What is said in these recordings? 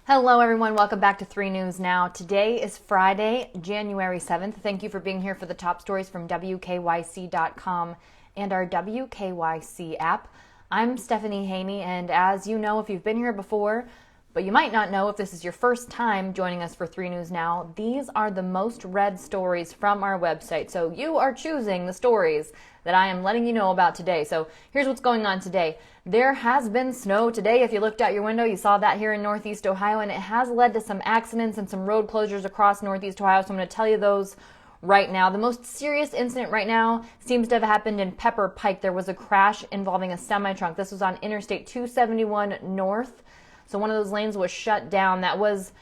Hello everyone, welcome back to 3 News Now. Today is Friday, January 7th. Thank you for being here for the top stories from WKYC.com and our WKYC app. I'm Stephanie Haney, and as you know, if you've been here before, but you might not know if this is your first time joining us for 3 News Now, these are the most read stories from our website. So you are choosing the stories that I am letting you know about today. So here's what's going on today. There has been snow today. If you looked out your window, you saw that here in Northeast Ohio, and it has led to some accidents and some road closures across Northeast Ohio. So I'm going to tell you those right now. The most serious incident right now seems to have happened in Pepper Pike. There was a crash involving a semi-truck. This was on Interstate 271 North. So one of those lanes was shut down. That was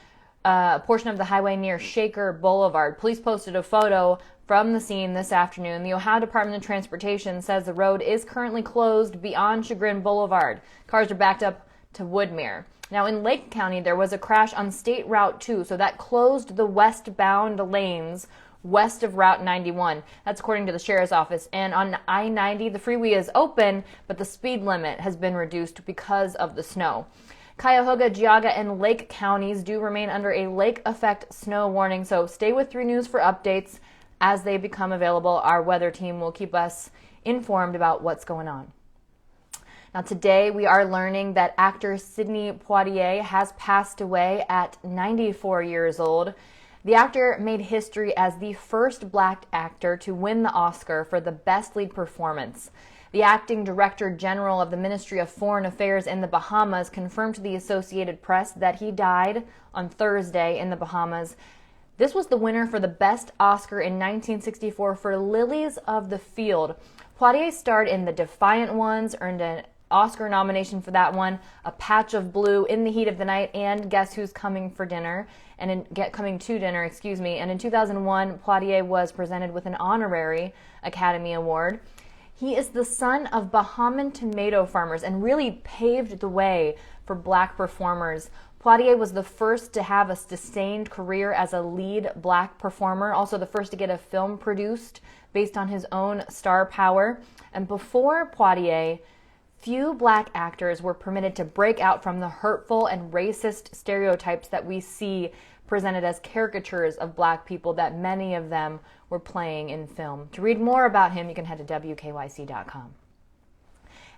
a portion of the highway near Shaker Boulevard. Police posted a photo from the scene this afternoon. The Ohio Department of Transportation says the road is currently closed beyond Chagrin Boulevard. Cars are backed up to Woodmere. Now in Lake County, there was a crash on State Route 2, so that closed the westbound lanes west of Route 91. That's according to the Sheriff's Office. And on I-90, the freeway is open, but the speed limit has been reduced because of the snow. Cuyahoga, Geauga, and Lake counties do remain under a lake effect snow warning, so stay with 3 News for updates as they become available. Our weather team will keep us informed about what's going on. Now today we are learning that actor Sidney Poitier has passed away at 94 years old. The actor made history as the first black actor to win the Oscar for the Best Lead Performance. The acting director general of the Ministry of Foreign Affairs in the Bahamas confirmed to the Associated Press that he died on Thursday in the Bahamas. This was the winner for the Best Oscar in 1964 for Lilies of the Field. Poitier starred in The Defiant Ones, earned an Oscar nomination for that one, A Patch of Blue, In the Heat of the Night, and Guess Who's Coming to Dinner. And in 2001, Poitier was presented with an honorary Academy Award. He is the son of Bahamian tomato farmers and really paved the way for black performers. Poitier was the first to have a sustained career as a lead black performer, also the first to get a film produced based on his own star power. And before Poitier, few black actors were permitted to break out from the hurtful and racist stereotypes that we see presented as caricatures of black people that many of them were playing in film. To read more about him, you can head to WKYC.com.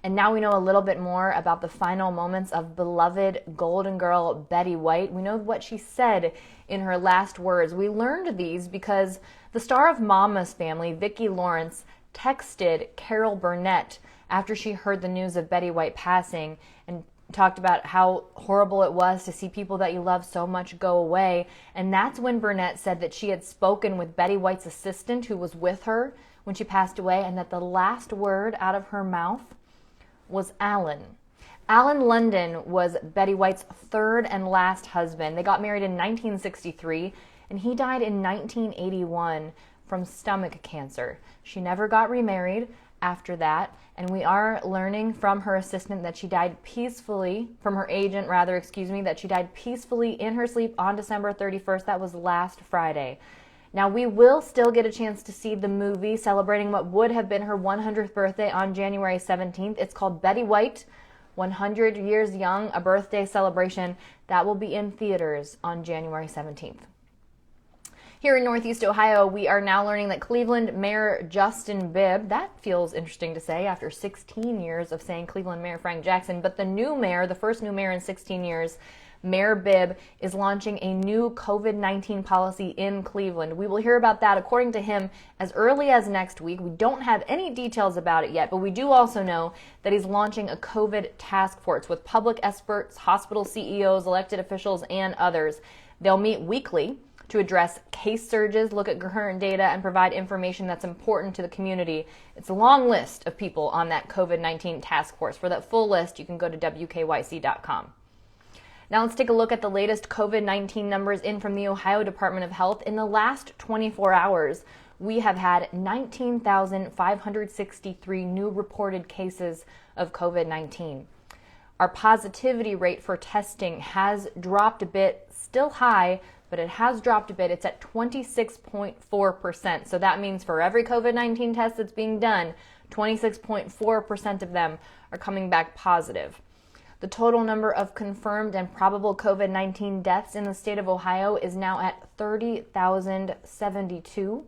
And now we know a little bit more about the final moments of beloved Golden Girl Betty White. We know what she said in her last words. We learned these because the star of Mama's Family, Vicki Lawrence, texted Carol Burnett after she heard the news of Betty White passing and talked about how horrible it was to see people that you love so much go away. And that's when Burnett said that she had spoken with Betty White's assistant who was with her when she passed away, and that the last word out of her mouth was Alan. Alan London was Betty White's third and last husband. They got married in 1963, and he died in 1981 from stomach cancer. She never got remarried after that, and we are learning from her assistant that she died peacefully, from her agent rather, that she died peacefully in her sleep on December 31st. That was last Friday. Now we will still get a chance to see the movie celebrating what would have been her 100th birthday on January 17th. It's called Betty White, 100 Years Young, a birthday celebration. That will be in theaters on January 17th. Here in Northeast Ohio, we are now learning that Cleveland Mayor Justin Bibb, that feels interesting to say after 16 years of saying Cleveland Mayor Frank Jackson, but the new mayor, the first new mayor in 16 years, Mayor Bibb, is launching a new COVID-19 policy in Cleveland. We will hear about that, according to him, as early as next week. We don't have any details about it yet, but we do also know that he's launching a COVID task force with public experts, hospital CEOs, elected officials, and others. They'll meet weekly to address case surges, look at current data, and provide information that's important to the community. It's a long list of people on that COVID-19 task force. For that full list, you can go to WKYC.com. Now let's take a look at the latest COVID-19 numbers in from the Ohio Department of Health. In the last 24 hours, we have had 19,563 new reported cases of COVID-19. Our positivity rate for testing has dropped a bit, still high, but it has dropped a bit. It's at 26.4%. So that means for every COVID-19 test that's being done, 26.4% of them are coming back positive. The total number of confirmed and probable COVID-19 deaths in the state of Ohio is now at 30,072.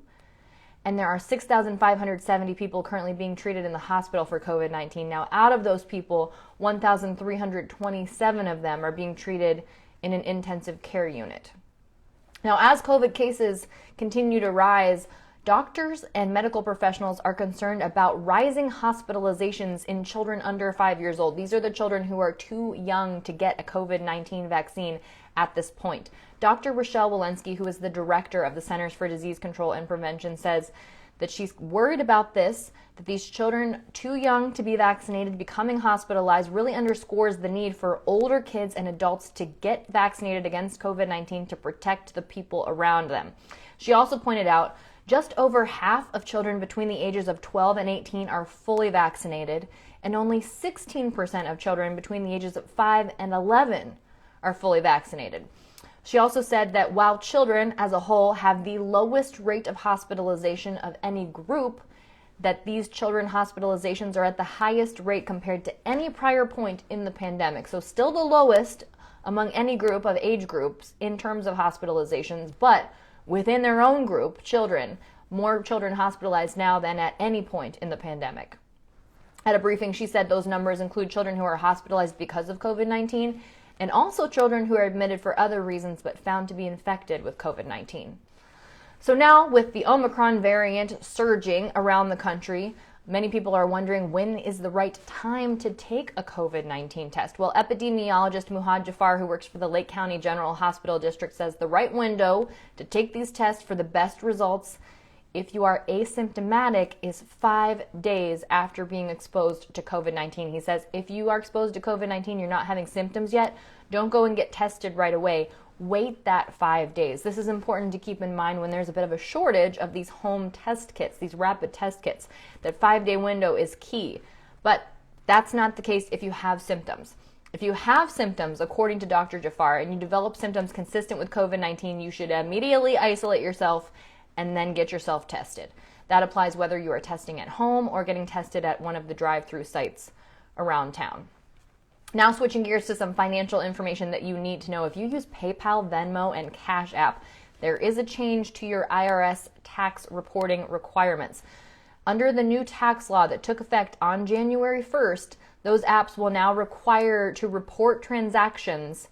And there are 6,570 people currently being treated in the hospital for COVID-19. Now, out of those people, 1,327 of them are being treated in an intensive care unit. Now, as COVID cases continue to rise, doctors and medical professionals are concerned about rising hospitalizations in children under 5 years old. These are the children who are too young to get a COVID-19 vaccine at this point. Dr. Rochelle Walensky, who is the director of the Centers for Disease Control and Prevention, says that she's worried about this, that these children too young to be vaccinated becoming hospitalized really underscores the need for older kids and adults to get vaccinated against COVID-19 to protect the people around them. She also pointed out just over half of children between the ages of 12 and 18 are fully vaccinated, and only 16% of children between the ages of 5 and 11 are fully vaccinated. She also said that while children as a whole have the lowest rate of hospitalization of any group, that these children hospitalizations are at the highest rate compared to any prior point in the pandemic. So still the lowest among any group of age groups in terms of hospitalizations, but within their own group, children, more children hospitalized now than at any point in the pandemic. At a briefing, she said those numbers include children who are hospitalized because of COVID-19 and also children who are admitted for other reasons but found to be infected with COVID-19. So now, with the Omicron variant surging around the country, many people are wondering when is the right time to take a COVID-19 test. Well, epidemiologist Muhad Jafar, who works for the Lake County General Hospital District, says the right window to take these tests for the best results if you are asymptomatic is 5 days after being exposed to COVID-19. He says if you are exposed to COVID-19, you're not having symptoms yet, don't go and get tested right away. Wait that 5 days. This is important to keep in mind when there's a bit of a shortage of these home test kits, these rapid test kits. That 5-day window is key. But that's not the case if you have symptoms. If you have symptoms, according to Dr. Jafar, and you develop symptoms consistent with COVID-19, you should immediately isolate yourself and then get yourself tested. That applies whether you are testing at home or getting tested at one of the drive-through sites around town. Now switching gears to some financial information that you need to know. If you use PayPal, Venmo, and Cash App, there is a change to your IRS tax reporting requirements. Under the new tax law that took effect on January 1st, those apps will now require to report transactions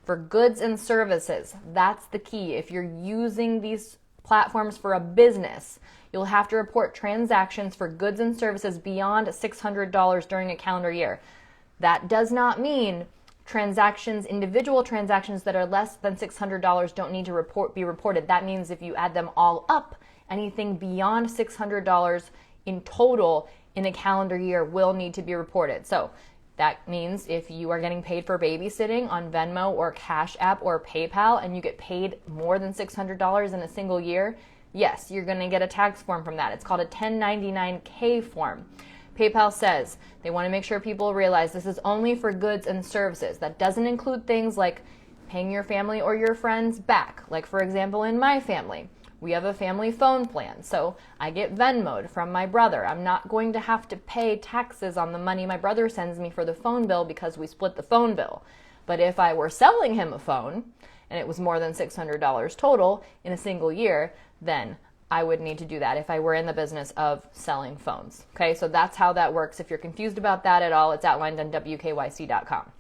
for goods and services. That's the key. If you're using these platforms for a business, you'll have to report transactions for goods and services beyond $600 during a calendar year. That does not mean individual transactions that are less than $600 don't need to be reported. That means if you add them all up, anything beyond $600 in total in a calendar year will need to be reported. So that means if you are getting paid for babysitting on Venmo or Cash App or PayPal and you get paid more than $600 in a single year, yes, you're going to get a tax form from that. It's called a 1099-K form. PayPal says they want to make sure people realize this is only for goods and services. That doesn't include things like paying your family or your friends back. Like, for example, in my family, we have a family phone plan, so I get Venmo'd from my brother. I'm not going to have to pay taxes on the money my brother sends me for the phone bill because we split the phone bill. But if I were selling him a phone, and it was more than $600 total in a single year, then I would need to do that if I were in the business of selling phones. Okay, so that's how that works. If you're confused about that at all, it's outlined on WKYC.com.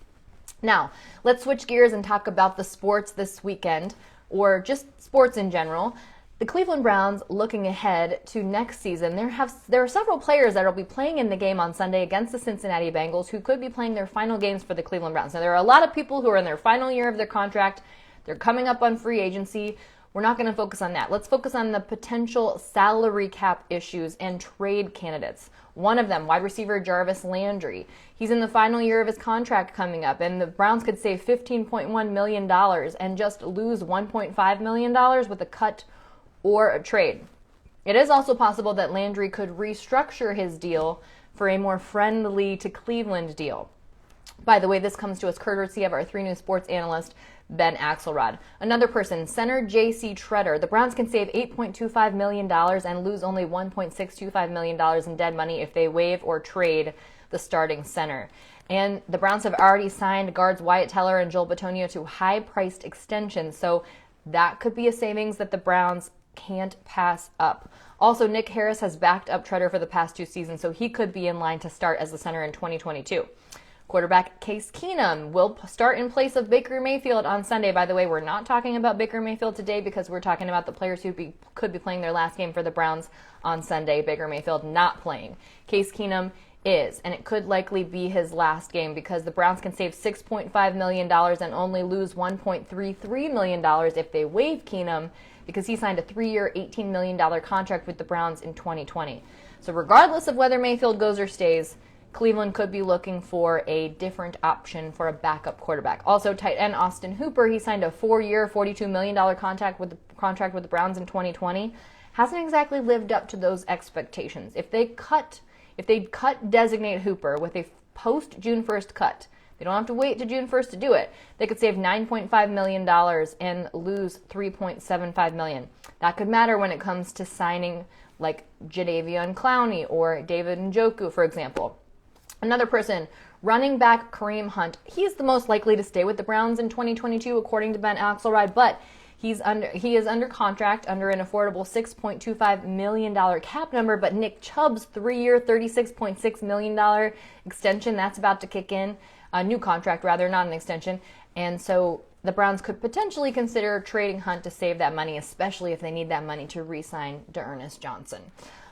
Now, let's switch gears and talk about the sports this weekend, or just sports in general. The Cleveland Browns, looking ahead to next season, there are several players that will be playing in the game on Sunday against the Cincinnati Bengals who could be playing their final games for the Cleveland Browns. Now, there are a lot of people who are in their final year of their contract. They're coming up on free agency. We're not going to focus on that. Let's focus on the potential salary cap issues and trade candidates. One of them, wide receiver Jarvis Landry. He's in the final year of his contract coming up, and the Browns could save $15.1 million and just lose $1.5 million with a cut or a trade. It is also possible that Landry could restructure his deal for a more friendly to Cleveland deal. By the way, this comes to us courtesy of our 3 News sports analyst, Ben Axelrod. Another person, center J.C. Treader. The Browns can save $8.25 million and lose only $1.625 million in dead money if they waive or trade the starting center. And the Browns have already signed guards Wyatt Teller and Joel Bitonio to high-priced extensions, so that could be a savings that the Browns can't pass up. Also, Nick Harris has backed up Treader for the past 2 seasons, so he could be in line to start as the center in 2022. Quarterback Case Keenum will start in place of Baker Mayfield on Sunday. By the way, we're not talking about Baker Mayfield today because we're talking about the players who could be playing their last game for the Browns on Sunday. Baker Mayfield not playing. Case Keenum is, and it could likely be his last game because the Browns can save $6.5 million and only lose $1.33 million if they waive Keenum because he signed a 3-year, $18 million contract with the Browns in 2020. So regardless of whether Mayfield goes or stays, Cleveland could be looking for a different option for a backup quarterback. Also, tight end Austin Hooper, he signed a 4-year, $42 million contract with the Browns in 2020. Hasn't exactly lived up to those expectations. If they'd cut designate Hooper with a post-June 1st cut, they don't have to wait to June 1st to do it. They could save $9.5 million and lose $3.75 million. That could matter when it comes to signing like Jadeveon Clowney or David Njoku, for example. Another person, running back Kareem Hunt. He's the most likely to stay with the Browns in 2022, according to Ben Axelrod, but he is under contract under an affordable $6.25 million cap number, but Nick Chubb's 3-year, $36.6 million extension, that's about to kick in. A new contract, rather, not an extension. And so the Browns could potentially consider trading Hunt to save that money, especially if they need that money to re-sign D'Ernest Johnson.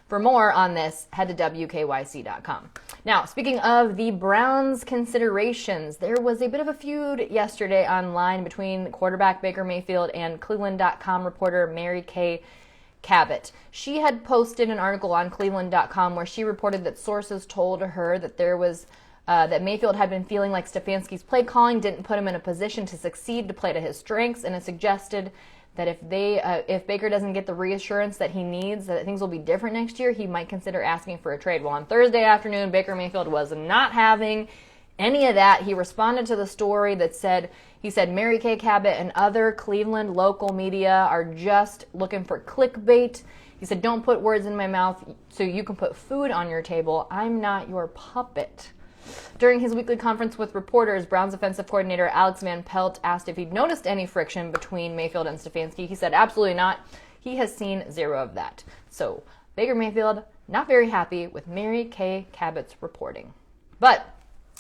For more on this, head to WKYC.com. Now, speaking of the Browns' considerations, there was a bit of a feud yesterday online between quarterback Baker Mayfield and Cleveland.com reporter Mary Kay Cabot. She had posted an article on Cleveland.com where she reported that sources told her that that Mayfield had been feeling like Stefanski's play calling didn't put him in a position to succeed to play to his strengths, and it suggested that if Baker doesn't get the reassurance that he needs, that things will be different next year, he might consider asking for a trade. Well, on Thursday afternoon, Baker Mayfield was not having any of that. He responded to the story that said, Mary Kay Cabot and other Cleveland local media are just looking for clickbait. He said, don't put words in my mouth so you can put food on your table. I'm not your puppet. During his weekly conference with reporters, Browns offensive coordinator Alex Van Pelt asked if he'd noticed any friction between Mayfield and Stefanski. He said, absolutely not. He has seen zero of that. So Baker Mayfield, not very happy with Mary Kay Cabot's reporting. But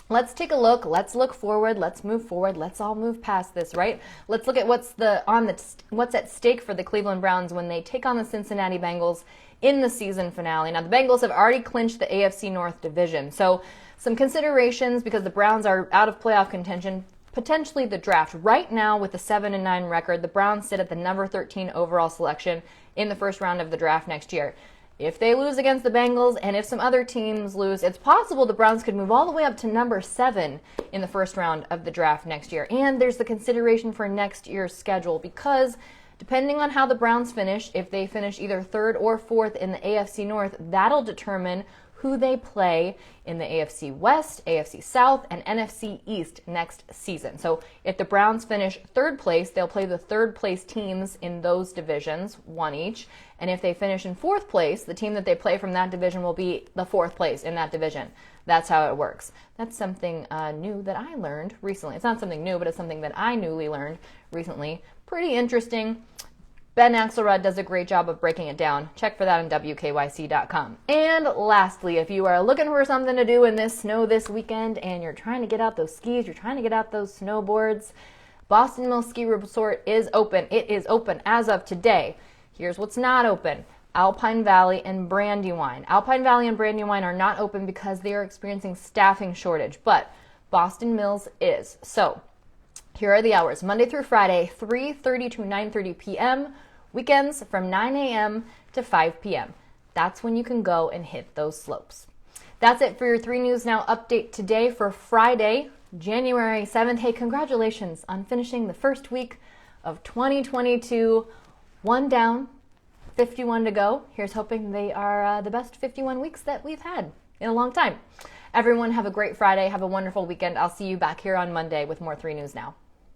let's take a look. Let's look forward. Let's move forward. Let's all move past this, right? Let's look at what's at stake for the Cleveland Browns when they take on the Cincinnati Bengals in the season finale. Now, the Bengals have already clinched the AFC North division. So some considerations, because the Browns are out of playoff contention, potentially the draft. Right now, with a 7-9 record, the Browns sit at the number 13 overall selection in the first round of the draft next year. If they lose against the Bengals and if some other teams lose, it's possible the Browns could move all the way up to number 7 in the first round of the draft next year. And there's the consideration for next year's schedule, because depending on how the Browns finish, if they finish either 3rd or 4th in the AFC North, that'll determine who they play in the AFC West, AFC South, and NFC East next season. So if the Browns finish 3rd place, they'll play the 3rd place teams in those divisions, one each. And if they finish in 4th place, the team that they play from that division will be the 4th place in that division. That's how it works. That's something new that I learned recently. It's not something new, but it's something that I newly learned recently. Pretty interesting. Ben Axelrod does a great job of breaking it down. Check for that on WKYC.com. And lastly, if you are looking for something to do in this snow this weekend and you're trying to get out those skis, you're trying to get out those snowboards, Boston Mills Ski Resort is open. It is open as of today. Here's what's not open. Alpine Valley and Brandywine. Alpine Valley and Brandywine are not open because they are experiencing staffing shortage, but Boston Mills is. So here are the hours. Monday through Friday, 3:30 to 9:30 p.m. Weekends from 9 a.m. to 5 p.m. That's when you can go and hit those slopes. That's it for your 3 News Now update today for Friday, January 7th. Hey, congratulations on finishing the first week of 2022. 1 down, 51 to go. Here's hoping they are the best 51 weeks that we've had in a long time. Everyone have a great Friday. Have a wonderful weekend. I'll see you back here on Monday with more 3 News Now.